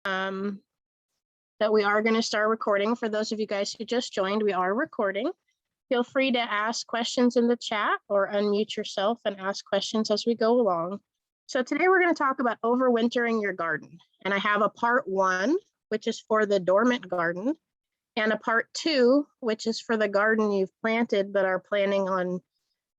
that we are going to start recording. For those of you guys who just joined, we are recording. Feel free to ask questions in the chat or unmute yourself and ask questions as we go along. So today we're going to talk about overwintering your garden. And I have a part 1, which is for the dormant garden, and a part 2, which is for the garden you've planted but are planning on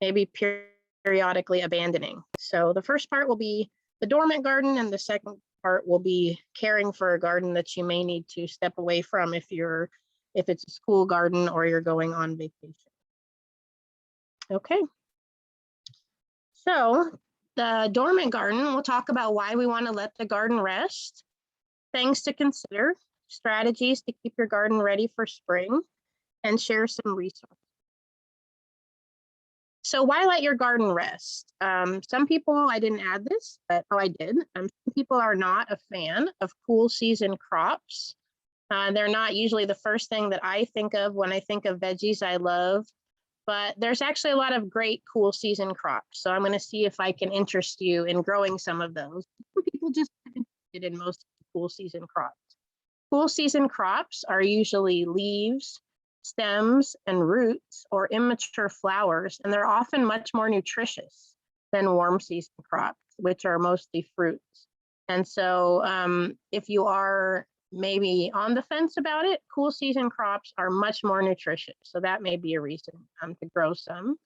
maybe periodically abandoning. So the first part will be the dormant garden, and the second part will be caring for a garden that you may need to step away from if it's a school garden or you're going on vacation. Okay. So the dormant garden, we'll talk about why we want to let the garden rest, things to consider, strategies to keep your garden ready for spring, and share some resources. So why let your garden rest? Some people, I didn't add this, but I did. Some people are not a fan of cool season crops. They're not usually the first thing that I think of when I think of veggies I love, but there's actually a lot of great cool season crops. So I'm going to see if I can interest you in growing some of those. Some people just interested in most cool season crops. Cool season crops are usually leaves, stems, and roots or immature flowers, and they're often much more nutritious than warm season crops, which are mostly fruits. And so if you are maybe on the fence about it, cool season crops are much more nutritious. So that may be a reason to grow some.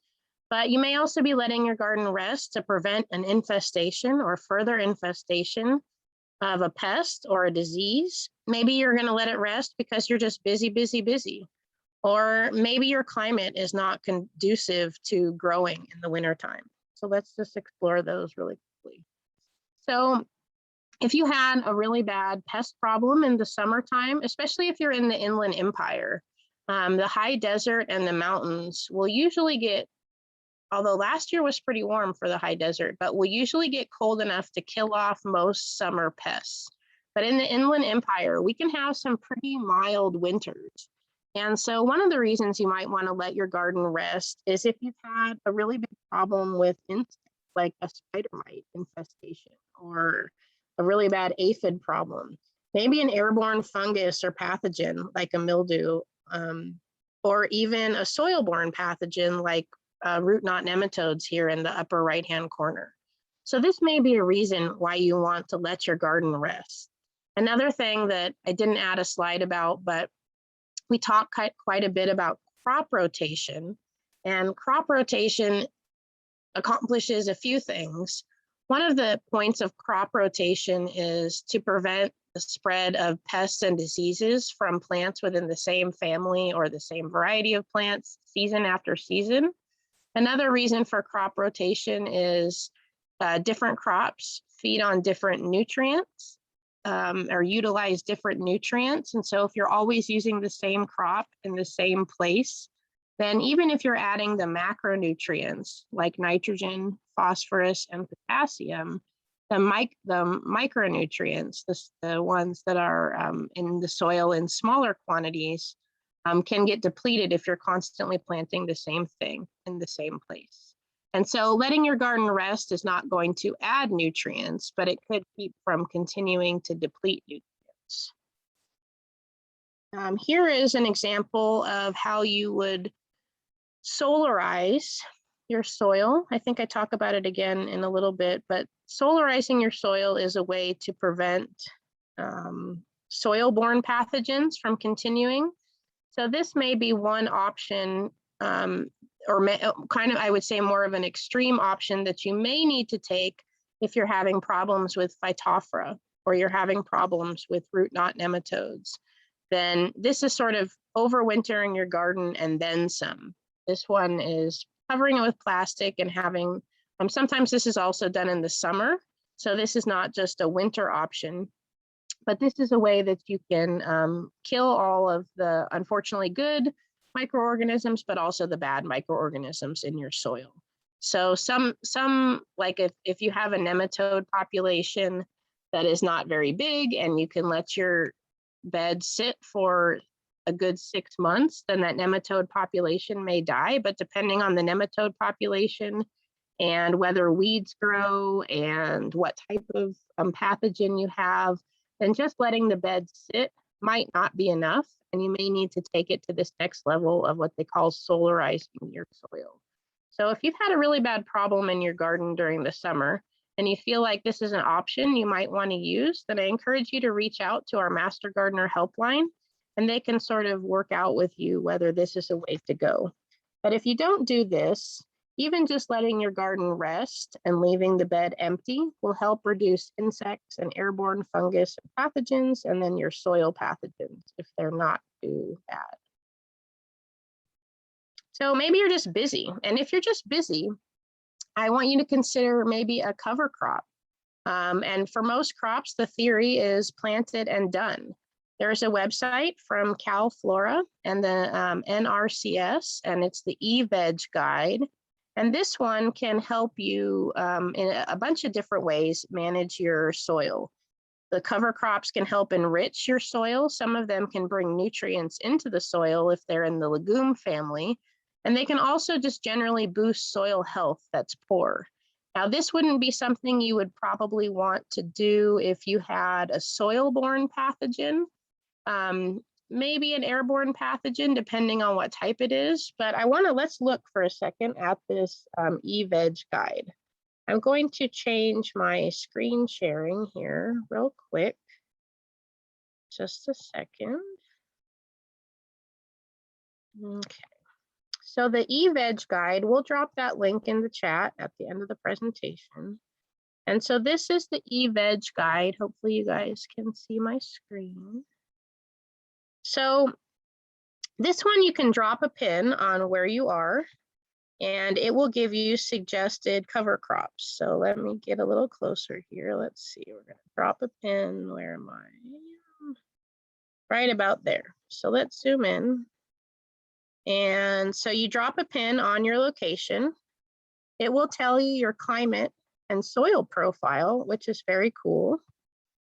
But you may also be letting your garden rest to prevent an infestation or further infestation of a pest or a disease. Maybe you're going to let it rest because you're just busy. Or maybe your climate is not conducive to growing in the wintertime. So let's just explore those really quickly. So if you had a really bad pest problem in the summertime, especially if you're in the Inland Empire, the high desert and the mountains will usually get, although last year was pretty warm for the high desert, but will usually get cold enough to kill off most summer pests. But in the Inland Empire, we can have some pretty mild winters. And so one of the reasons you might want to let your garden rest is if you've had a really big problem with insects, like a spider mite infestation or a really bad aphid problem, maybe an airborne fungus or pathogen like a mildew, or even a soil-borne pathogen like root knot nematodes here in the upper right-hand corner. So this may be a reason why you want to let your garden rest. Another thing that I didn't add a slide about, but we talk quite a bit about crop rotation, and crop rotation accomplishes a few things. One of the points of crop rotation is to prevent the spread of pests and diseases from plants within the same family or the same variety of plants season after season. Another reason for crop rotation is different crops feed on different nutrients or utilize different nutrients. And so if you're always using the same crop in the same place, then even if you're adding the macronutrients like nitrogen, phosphorus, and potassium, the micronutrients, the ones that are in the soil in smaller quantities, can get depleted if you're constantly planting the same thing in the same place. And so letting your garden rest is not going to add nutrients, but it could keep from continuing to deplete nutrients. Here is an example of how you would solarize your soil. I think I talk about it again in a little bit, but solarizing your soil is a way to prevent soil-borne pathogens from continuing. So this may be one option, or kind of, I would say, more of an extreme option that you may need to take if you're having problems with Phytophthora or you're having problems with root knot nematodes. Then this is sort of overwintering your garden and then some. This one is covering it with plastic and having, sometimes this is also done in the summer. So this is not just a winter option, but this is a way that you can kill all of the unfortunately good microorganisms, but also the bad microorganisms in your soil. So some like if you have a nematode population that is not very big and you can let your bed sit for a good 6 months, then that nematode population may die. But depending on the nematode population and whether weeds grow and what type of pathogen you have, then just letting the bed sit might not be enough, and you may need to take it to this next level of what they call solarizing your soil. So if you've had a really bad problem in your garden during the summer and you feel like this is an option you might want to use, then I encourage you to reach out to our Master Gardener helpline, and they can sort of work out with you whether this is a way to go. But if you don't do this, even just letting your garden rest and leaving the bed empty will help reduce insects and airborne fungus and pathogens, and then your soil pathogens if they're not too bad. So maybe you're just busy. And if you're just busy, I want you to consider maybe a cover crop. And for most crops, the theory is planted and done. There's a website from Cal Flora and the NRCS, and it's the eVeg guide. And this one can help you in a bunch of different ways manage your soil. The cover crops can help enrich your soil. Some of them can bring nutrients into the soil if they're in the legume family. And they can also just generally boost soil health that's poor. Now, this wouldn't be something you would probably want to do if you had a soil-borne pathogen, maybe an airborne pathogen, depending on what type it is. But let's look for a second at this eVeg guide. I'm going to change my screen sharing here real quick. Just a second. Okay. So the eVeg guide, we'll drop that link in the chat at the end of the presentation. And so this is the eVeg guide. Hopefully you guys can see my screen. So this one, you can drop a pin on where you are, and it will give you suggested cover crops. So let me get a little closer here. Let's see, we're gonna drop a pin. Where am I? Right about there. So let's zoom in. And so you drop a pin on your location. It will tell you your climate and soil profile, which is very cool.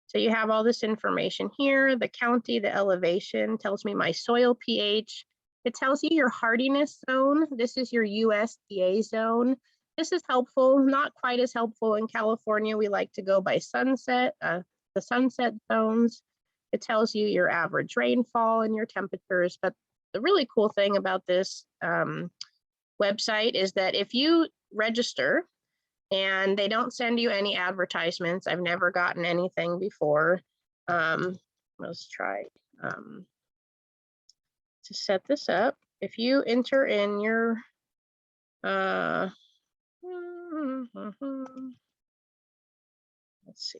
So you have all this information here, the county, the elevation, tells me my soil pH. It tells you your hardiness zone. This is your USDA zone. This is helpful, not quite as helpful in California. We like to go by sunset, the sunset zones. It tells you your average rainfall and your temperatures, but the really cool thing about this website is that if you register and they don't send you any advertisements, I've never gotten anything before. Let's try to set this up. If you enter in your, let's see.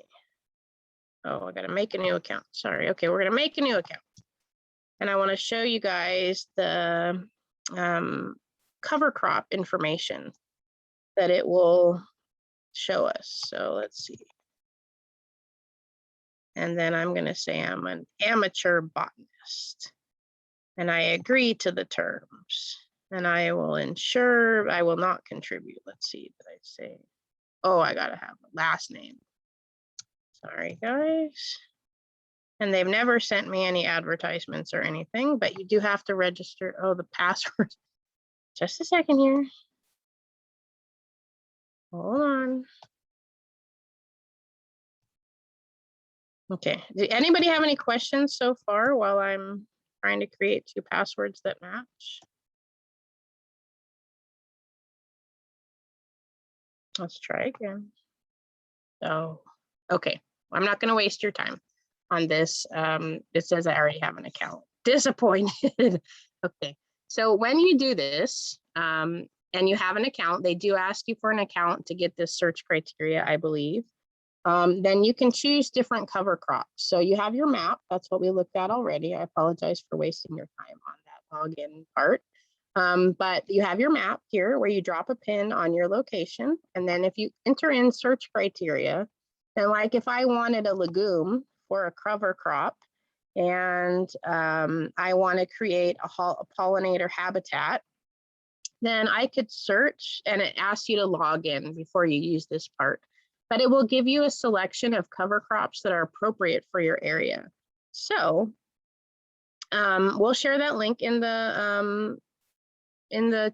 Oh, I gotta make a new account. Sorry. Okay, we're gonna make a new account. And I want to show you guys the cover crop information that it will show us. So let's see. And then I'm going to say I'm an amateur botanist. And I agree to the terms. And I will ensure I will not contribute. Let's see, did I say? Oh, I got to have a last name. Sorry, guys. And they've never sent me any advertisements or anything, but you do have to register. Oh, the password. Just a second here. Hold on. Okay, do anybody have any questions so far while I'm trying to create two passwords that match? Let's try again. Oh, okay. I'm not going to waste your time on this. It says I already have an account. Disappointed. Okay, so when you do this and you have an account, they do ask you for an account to get this search criteria, I believe. Then you can choose different cover crops. So you have your map. That's what we looked at already. I apologize for wasting your time on that login part. But you have your map here where you drop a pin on your location. And then if you enter in search criteria, then like if I wanted a legume for a cover crop and I want to create a pollinator habitat, then I could search, and it asks you to log in before you use this part, but it will give you a selection of cover crops that are appropriate for your area. So we'll share that link in the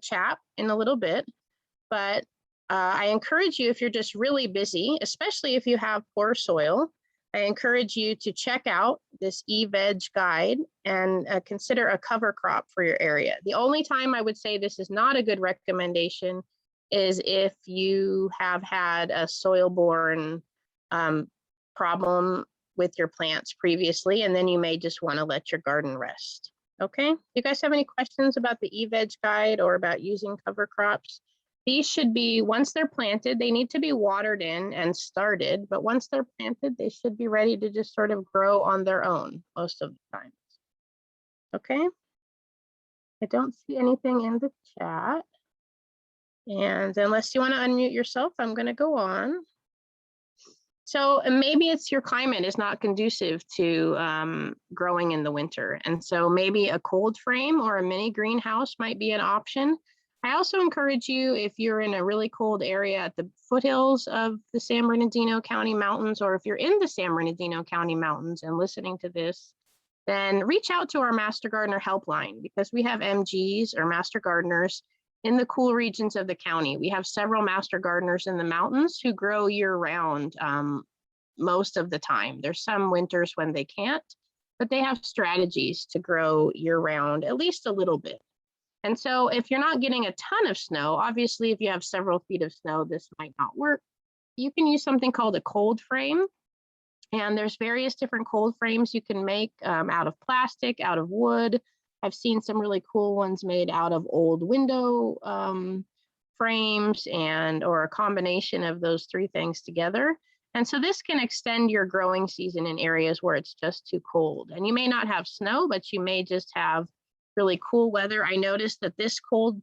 chat in a little bit, but I encourage you, if you're just really busy, especially if you have poor soil, I encourage you to check out this e-veg guide and consider a cover crop for your area. The only time I would say this is not a good recommendation is if you have had a soil-borne problem with your plants previously, and then you may just want to let your garden rest. Okay, you guys have any questions about the e-veg guide or about using cover crops? These should be, once they're planted, they need to be watered in and started, but once they're planted, they should be ready to just sort of grow on their own most of the time. Okay, I don't see anything in the chat. And unless you want to unmute yourself, I'm going to go on. So maybe it's your climate is not conducive to growing in the winter. And so maybe a cold frame or a mini greenhouse might be an option. I also encourage you, if you're in a really cold area at the foothills of the San Bernardino County Mountains, or if you're in the San Bernardino County Mountains and listening to this, then reach out to our Master Gardener helpline, because we have MGs or Master Gardeners in the cool regions of the county. We have several Master Gardeners in the mountains who grow year round most of the time. There's some winters when they can't, but they have strategies to grow year round, at least a little bit. And so if you're not getting a ton of snow, obviously if you have several feet of snow, this might not work. You can use something called a cold frame. And there's various different cold frames you can make out of plastic, out of wood. I've seen some really cool ones made out of old window frames or a combination of those three things together. And so this can extend your growing season in areas where it's just too cold. And you may not have snow, but you may just have really cool weather. I noticed that this cold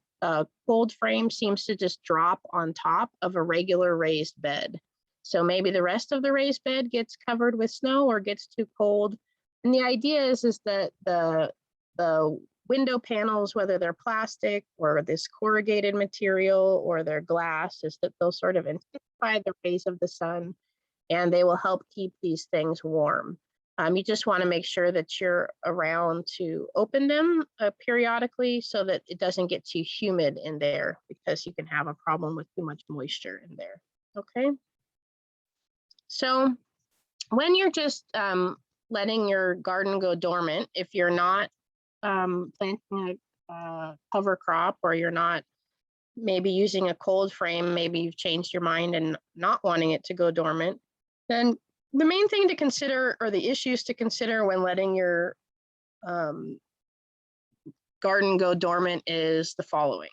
frame seems to just drop on top of a regular raised bed. So maybe the rest of the raised bed gets covered with snow or gets too cold. And the idea is that the window panels, whether they're plastic or this corrugated material or they're glass, is that they'll sort of intensify the rays of the sun, and they will help keep these things warm. You just want to make sure that you're around to open them periodically so that it doesn't get too humid in there, because you can have a problem with too much moisture in there. Okay. So when you're just letting your garden go dormant, if you're not planting a cover crop, or you're not maybe using a cold frame, maybe you've changed your mind and not wanting it to go dormant, then the main thing to consider, or the issues to consider when letting your garden go dormant, is the following.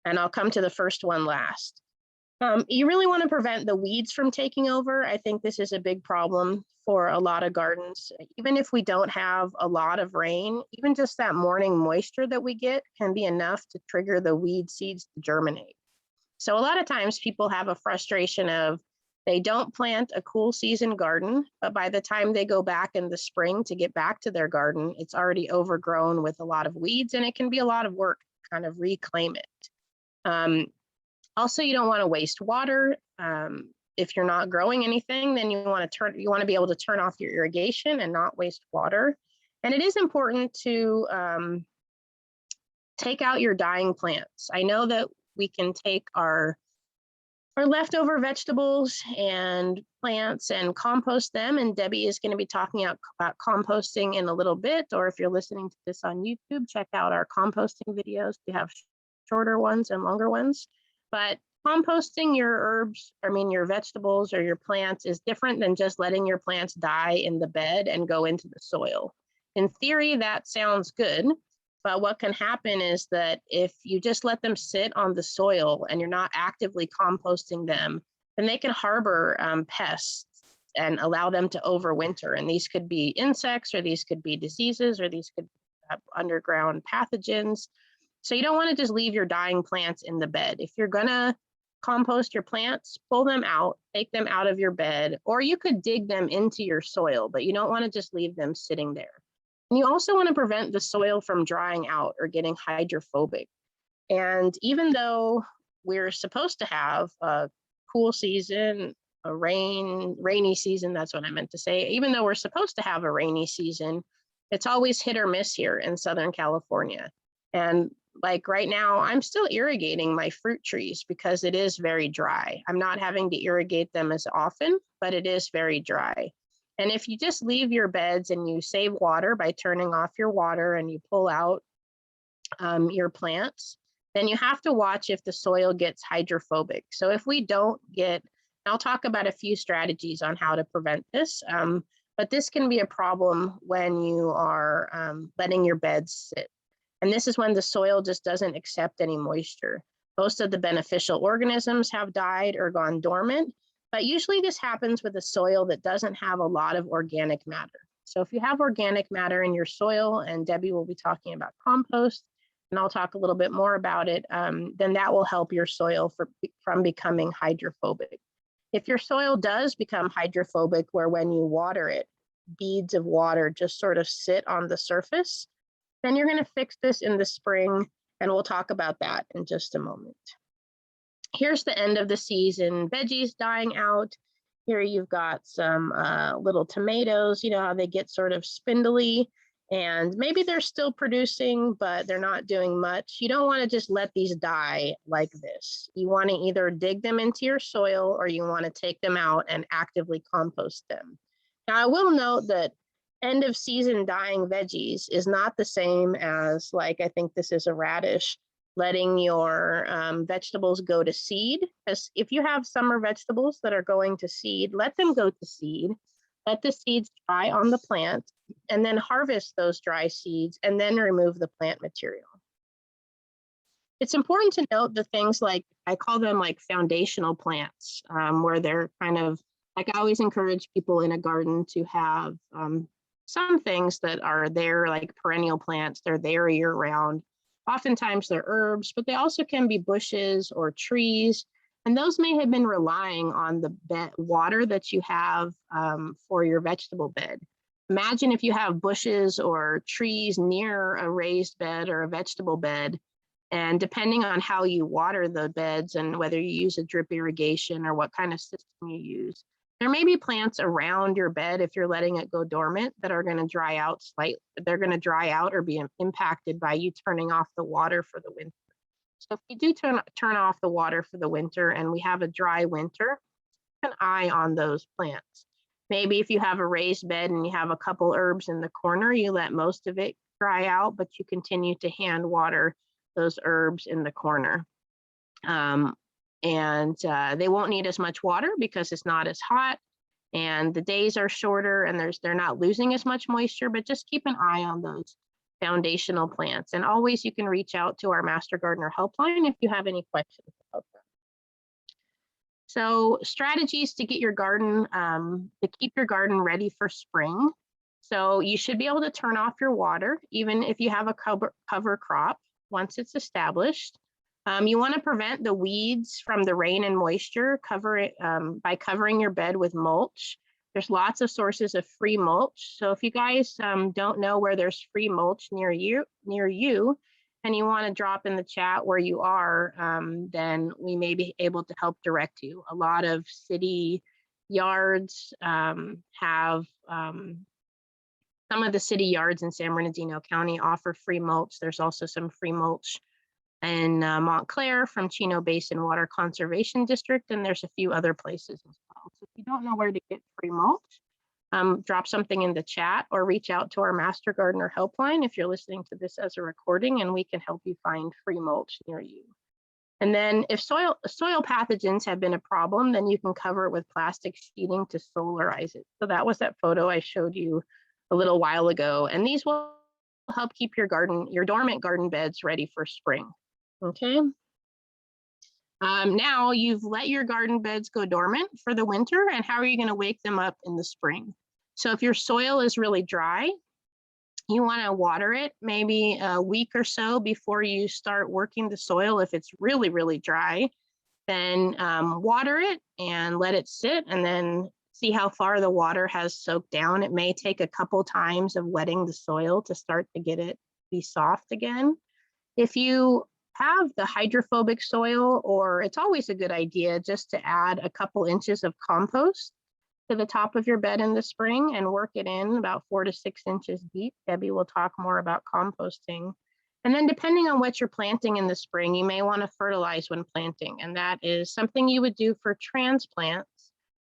And I'll come to the first one last. You really want to prevent the weeds from taking over. I think this is a big problem for a lot of gardens. Even if we don't have a lot of rain, even just that morning moisture that we get can be enough to trigger the weed seeds to germinate. So a lot of times people have a frustration of they don't plant a cool season garden, but by the time they go back in the spring to get back to their garden, it's already overgrown with a lot of weeds, and it can be a lot of work to kind of reclaim it. Also, you don't want to waste water. If you're not growing anything, then you want to be able to turn off your irrigation and not waste water. And it is important to take out your dying plants. I know that we can take our leftover vegetables and plants and compost them, and Debbie is going to be talking about composting in a little bit. Or if you're listening to this on YouTube, check out our composting videos. We have shorter ones and longer ones. But composting your vegetables or your plants is different than just letting your plants die in the bed and go into the soil. In theory, that sounds good, but what can happen is that if you just let them sit on the soil and you're not actively composting them, then they can harbor pests and allow them to overwinter. And these could be insects, or these could be diseases, or these could have underground pathogens. So you don't want to just leave your dying plants in the bed. If you're gonna compost your plants, pull them out, take them out of your bed, or you could dig them into your soil, but you don't want to just leave them sitting there. And you also want to prevent the soil from drying out or getting hydrophobic. And even though we're supposed to have a cool season, a rainy season, that's what I meant to say. Even though we're supposed to have a rainy season, it's always hit or miss here in Southern California. And like right now, I'm still irrigating my fruit trees because it is very dry. I'm not having to irrigate them as often, but it is very dry. And if you just leave your beds and you save water by turning off your water and you pull out your plants, then you have to watch if the soil gets hydrophobic. So if we don't get, I'll talk about a few strategies on how to prevent this, but this can be a problem when you are letting your beds sit. And this is when the soil just doesn't accept any moisture. Most of the beneficial organisms have died or gone dormant, but usually this happens with a soil that doesn't have a lot of organic matter. So if you have organic matter in your soil, and Debbie will be talking about compost, and I'll talk a little bit more about it, then that will help your soil from becoming hydrophobic. If your soil does become hydrophobic, where when you water it, beads of water just sort of sit on the surface, then you're going to fix this in the spring, and we'll talk about that in just a moment. Here's the end of the season, veggies dying out. Here you've got some little tomatoes, you know how they get sort of spindly, and maybe they're still producing, but they're not doing much. You don't want to just let these die like this. You want to either dig them into your soil or you want to take them out and actively compost them. Now, I will note that end of season dying veggies is not the same as, like, I think this is a radish, letting your vegetables go to seed. Because if you have summer vegetables that are going to seed, let them go to seed. Let the seeds dry on the plant, and then harvest those dry seeds and then remove the plant material. It's important to note the things like, I call them like foundational plants, where they're kind of, like, I always encourage people in a garden to have some things that are there, like perennial plants, they're there year round. Oftentimes they're herbs, but they also can be bushes or trees. And those may have been relying on the water that you have for your vegetable bed. Imagine if you have bushes or trees near a raised bed or a vegetable bed, and depending on how you water the beds and whether you use a drip irrigation or what kind of system you use, there may be plants around your bed, if you're letting it go dormant, that are going to dry out slightly. They're going to dry out or be impacted by you turning off the water for the winter. So if you do turn off the water for the winter and we have a dry winter, keep an eye on those plants. Maybe if you have a raised bed and you have a couple herbs in the corner, you let most of it dry out, but you continue to hand water those herbs in the corner. They won't need as much water because it's not as hot, and the days are shorter, and they're not losing as much moisture, but just keep an eye on those foundational plants. And always you can reach out to our Master Gardener helpline if you have any questions about that. So strategies to get your garden, to keep your garden ready for spring. So you should be able to turn off your water, even if you have a cover crop, once it's established. You want to prevent the weeds from the rain and moisture. Cover it by covering your bed with mulch. There's lots of sources of free mulch. So if you guys don't know where there's free mulch near you, and you want to drop in the chat where you are, then we may be able to help direct you. A lot of city yards have, some of the city yards in San Bernardino County offer free mulch. There's also some free mulch in Montclair from Chino Basin Water Conservation District, and there's a few other places as well. So if you don't know where to get free mulch, drop something in the chat or reach out to our Master Gardener helpline if you're listening to this as a recording, and we can help you find free mulch near you. And then if soil pathogens have been a problem, then you can cover it with plastic sheeting to solarize it. So that was that photo I showed you a little while ago, and these will help keep your dormant garden beds ready for spring. Okay. Now you've let your garden beds go dormant for the winter, and how are you going to wake them up in the spring? So if your soil is really dry, you want to water it maybe a week or so before you start working the soil. If it's really, really dry, then water it and let it sit, and then see how far the water has soaked down. It may take a couple times of wetting the soil to start to get it be soft again. If you have the hydrophobic soil, or it's always a good idea just to add a couple inches of compost to the top of your bed in the spring and work it in about 4 to 6 inches deep. Debbie will talk more about composting. And then depending on what you're planting in the spring, you may want to fertilize when planting. And that is something you would do for transplants.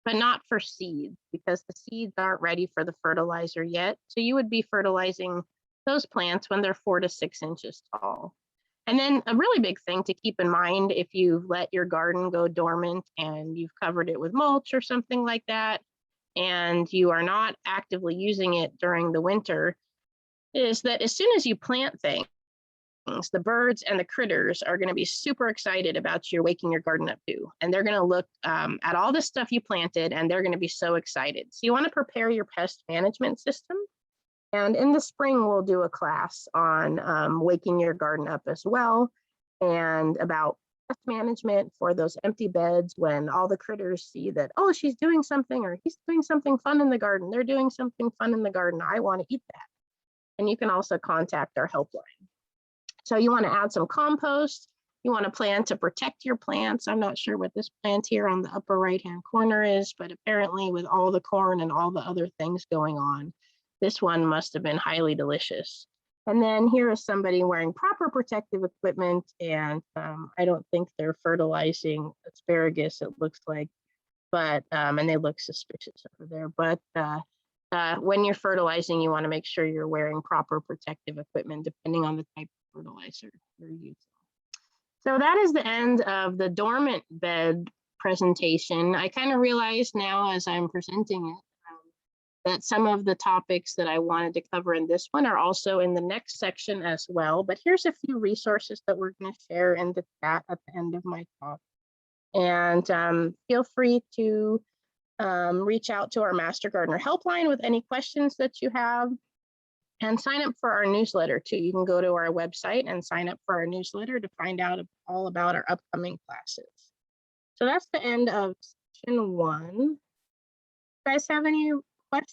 but not for seeds because the seeds aren't ready for the fertilizer yet. So you would be fertilizing those plants when they're 4 to 6 inches tall. And then a really big thing to keep in mind if you've let your garden go dormant and you've covered it with mulch or something like that, and you are not actively using it during the winter, is that as soon as you plant things, the birds and the critters are going to be super excited about you waking your garden up too. And they're going to look at all the stuff you planted and they're going to be so excited. So you want to prepare your pest management system. And in the spring, we'll do a class on waking your garden up as well, and about pest management for those empty beds when all the critters see that, oh, she's doing something or he's doing something fun in the garden. They're doing something fun in the garden. I want to eat that. And you can also contact our helpline. So you want to add some compost. You want to plan to protect your plants. I'm not sure what this plant here on the upper right-hand corner is, but apparently with all the corn and all the other things going on, this one must have been highly delicious. And then here is somebody wearing proper protective equipment, and I don't think they're fertilizing asparagus, it looks like, but and they look suspicious over there. But when you're fertilizing, you want to make sure you're wearing proper protective equipment, depending on the type of fertilizer you're using. So that is the end of the dormant bed presentation. I kind of realize now as I'm presenting it that some of the topics that I wanted to cover in this one are also in the next section as well. But here's a few resources that we're going to share in the chat at the end of my talk. And feel free to reach out to our Master Gardener helpline with any questions that you have, and sign up for our newsletter too. You can go to our website and sign up for our newsletter to find out all about our upcoming classes. So that's the end of section 1. You guys have any